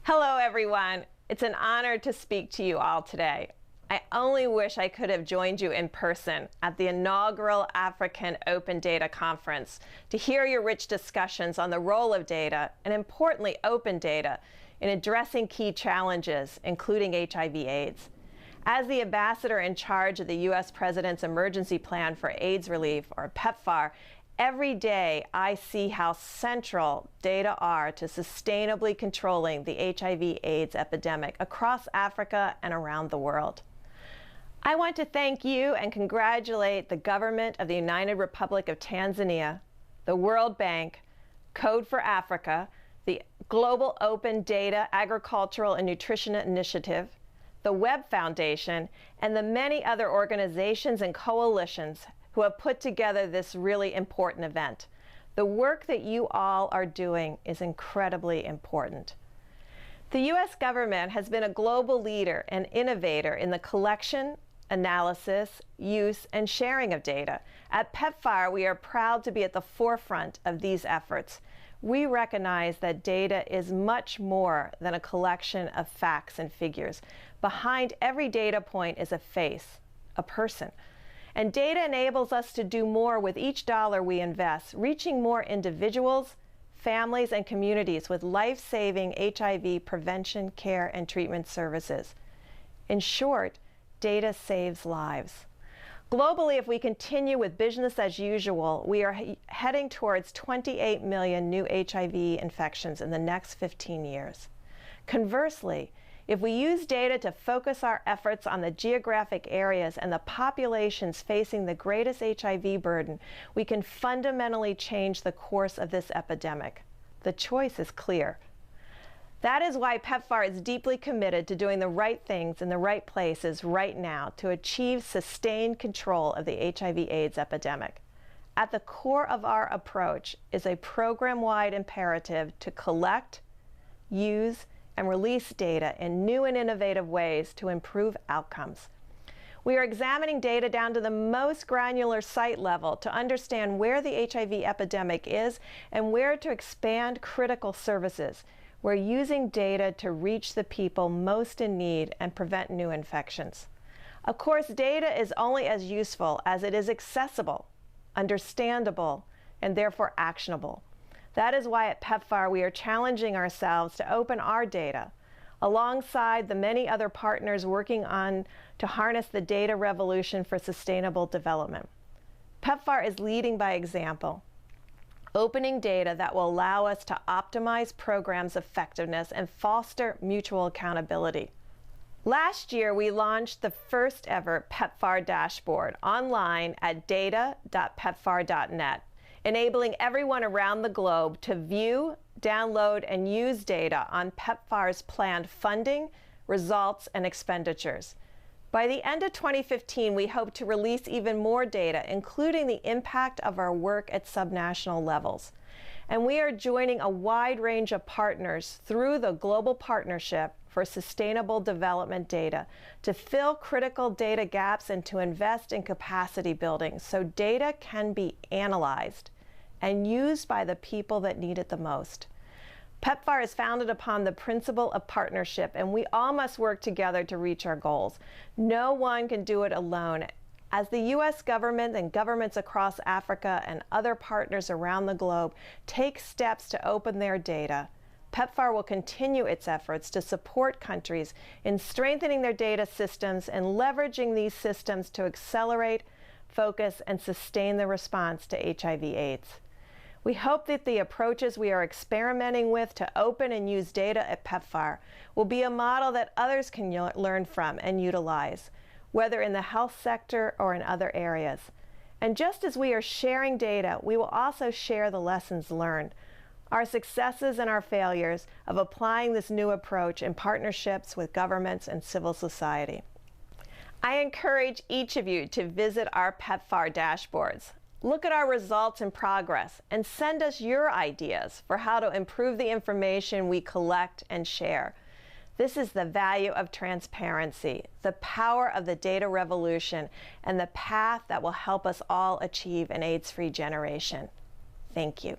Hello, everyone. It's an honor to speak to you all today. I only wish I could have joined you in person at the inaugural African Open Data Conference to hear your rich discussions on the role of data, and importantly, open data, in addressing key challenges, including HIV/AIDS. As the ambassador in charge of the U.S. President's Emergency Plan for AIDS Relief, or PEPFAR, every day I see how central data are to sustainably controlling the HIV/AIDS epidemic across Africa and around the world. I want to thank you and congratulate the government of the United Republic of Tanzania, the World Bank, Code for Africa, the Global Open Data Agricultural and Nutrition Initiative, the Web Foundation, and the many other organizations and coalitions who have put together this really important event. The work that you all are doing is incredibly important. The U.S. government has been a global leader and innovator in the collection, analysis, use, and sharing of data. At PEPFAR, we are proud to be at the forefront of these efforts. We recognize that data is much more than a collection of facts and figures. Behind every data point is a face, a person. And data enables us to do more with each dollar we invest, reaching more individuals, families, and communities with life-saving HIV prevention, care, and treatment services. In short, data saves lives. Globally, if we continue with business as usual, we are heading towards 28 million new HIV infections in the next 15 years. Conversely, if we use data to focus our efforts on the geographic areas and the populations facing the greatest HIV burden, we can fundamentally change the course of this epidemic. The choice is clear. That is why PEPFAR is deeply committed to doing the right things in the right places right now to achieve sustained control of the HIV/AIDS epidemic. At the core of our approach is a program-wide imperative to collect, use, and release data in new and innovative ways to improve outcomes. We are examining data down to the most granular site level to understand where the HIV epidemic is and where to expand critical services. We're using data to reach the people most in need and prevent new infections. Of course, data is only as useful as it is accessible, understandable, and therefore actionable. That is why at PEPFAR we are challenging ourselves to open our data, alongside the many other partners working on to harness the data revolution for sustainable development. PEPFAR is leading by example, opening data that will allow us to optimize programs' effectiveness and foster mutual accountability. Last year, we launched the first ever PEPFAR dashboard online at data.pepfar.net, enabling everyone around the globe to view, download, and use data on PEPFAR's planned funding, results, and expenditures. By the end of 2015, we hope to release even more data, including the impact of our work at subnational levels. And we are joining a wide range of partners through the Global Partnership for Sustainable Development Data to fill critical data gaps and to invest in capacity building so data can be analyzed and used by the people that need it the most. PEPFAR is founded upon the principle of partnership, and we all must work together to reach our goals. No one can do it alone. As the U.S. government and governments across Africa and other partners around the globe take steps to open their data, PEPFAR will continue its efforts to support countries in strengthening their data systems and leveraging these systems to accelerate, focus, and sustain the response to HIV/AIDS. We hope that the approaches we are experimenting with to open and use data at PEPFAR will be a model that others can learn from and utilize, whether in the health sector or in other areas. And just as we are sharing data, we will also share the lessons learned, our successes and our failures of applying this new approach in partnerships with governments and civil society. I encourage each of you to visit our PEPFAR dashboards. Look at our results and progress, and send us your ideas for how to improve the information we collect and share. This is the value of transparency, the power of the data revolution, and the path that will help us all achieve an AIDS-free generation. Thank you.